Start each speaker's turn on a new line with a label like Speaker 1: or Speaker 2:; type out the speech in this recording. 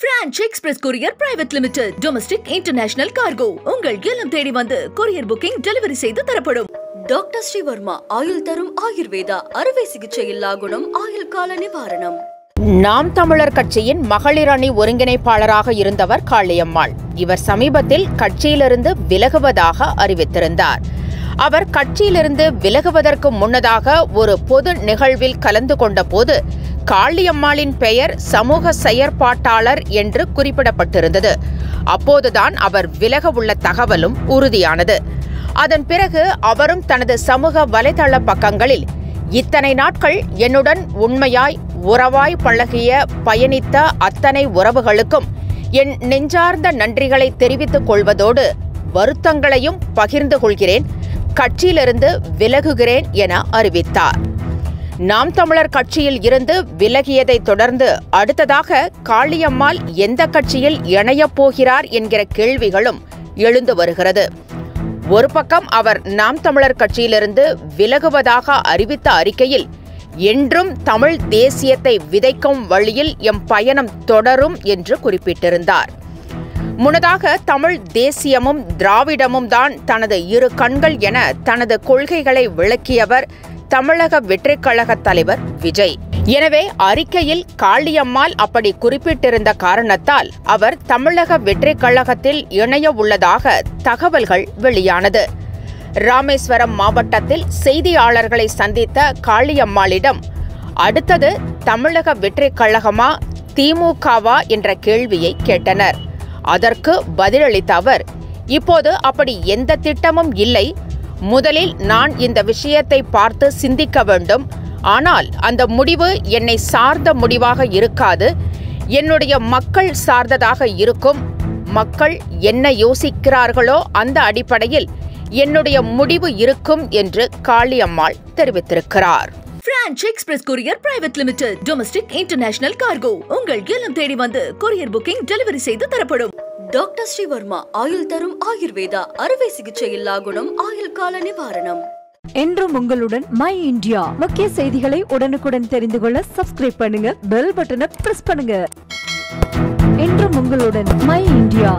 Speaker 1: French Express Courier Private Limited. Domestic International Cargo. உங்கள் இல்லம் தேடி வந்து courier booking delivery செய்து தரப்படும். டாக்டர் ஸ்ரீவர்மா ஆயுள் தரும் ஆயுர்வேதா அறுவை சிகிச்சை இல்லா குணம் ஆயுள் கால நிவாரணம்.
Speaker 2: நாம் தமிழர் கட்சியின் மகளிர் அணி ஒருங்கிணைப்பாளராக இருந்தவர் காளியம்மாள். இவர் சமீபத்தில் கட்சியிலிருந்து விலகுவதாக அறிவித்திருந்தார். அவர் கட்சியிலிருந்து விலகுவதற்கு முன்னதாக ஒரு பொது நிகழ்வில் கலந்து கொண்ட போது காளியம்மாளின் பெயர் சமூக செயற்பாட்டாளர் என்று குறிப்பிடப்பட்டிருந்தது. அப்போதுதான் அவர் விலக உள்ள தகவலும் உறுதியானது. அதன் பிறகு அவரும் தனது சமூக வலைதள பக்கங்களில் இத்தனை நாட்கள் என்னுடன் உண்மையாய் உறவாய் பழகிய பயணித்த அத்தனை உறவுகளுக்கும் என் நெஞ்சார்ந்த நன்றிகளை தெரிவித்துக் கொள்வதோடு வருத்தங்களையும் பகிர்ந்து கொள்கிறேன், கட்சியிலிருந்து விலகுகிறேன் என அறிவித்தார். நாம் தமிழர் கட்சியில் இருந்து விலகியதை தொடர்ந்து அடுத்ததாக காளியம்மாள் எந்த கட்சியில் இணையப் போகிறார் என்கிற கேள்விகளும் எழுந்து வருகிறது. ஒரு பக்கம் அவர் நாம் தமிழர் கட்சியிலிருந்து விலகுவதாக அறிவித்த அறிக்கையில் என்றும் தமிழ் தேசியத்தை விதைக்கும் வழியில் எம் பயணம் தொடரும் என்று குறிப்பிட்டிருந்தார். முன்னதாக தமிழ் தேசியமும் திராவிடமும் தான் தனது இரு கண்கள் என தனது கொள்கைகளை விளக்கியவர் தமிழக வெற்றிக் கழக தலைவர் விஜய். எனவே அறிக்கையில் காளியம்மாள் அப்படி குறிப்பிட்டிருந்த காரணத்தால் அவர் தமிழக வெற்றிக் கழகத்தில் இணைய உள்ளதாக தகவல்கள் வெளியானது. ராமேஸ்வரம் மாவட்டத்தில் செய்தியாளர்களை சந்தித்த காளியம்மாளிடம் அடுத்தது தமிழக வெற்றிக் கழகமா திமுகவா என்ற கேள்வியை கேட்டனர். அதற்கு பதிலளித்த அவர், இப்போது அப்படி எந்த திட்டமும் இல்லை. முதலில் நான் இந்த விஷயத்தை பார்த்து சிந்திக்க வேண்டும். ஆனால் அந்த முடிவு என்னை சார்ந்த முடிவாக இருக்காது, என்னுடைய மக்கள் சார்ந்ததாக இருக்கும். மக்கள் என்ன யோசிக்கிறார்களோ அந்த அடிப்படையில் என்னுடைய முடிவு இருக்கும் என்று காளியம்மாள் தெரிவித்திருக்கிறார்.
Speaker 1: French Express Courier Private Limited. Domestic International Cargo. உங்கள் இல்லம் தேடி வந்து courier booking delivery செய்து தரப்படும். டாக்டர் ஸ்ரீவர்மா ஆயுள் தரும் ஆயுர்வேதா அறுவை சிகிச்சை இல்லா குணம் ஆயுள் கால நிவாரணம்.
Speaker 3: என்றும் உங்களுடன் மை இந்தியா. முக்கிய செய்திகளை உடனுக்குடன் தெரிந்து கொள்ள சப்ஸ்கிரைப் பண்ணுங்க, பெல் பட்டனை பிரஸ் பண்ணுங்க. என்றும் உங்களுடன் மை இந்தியா.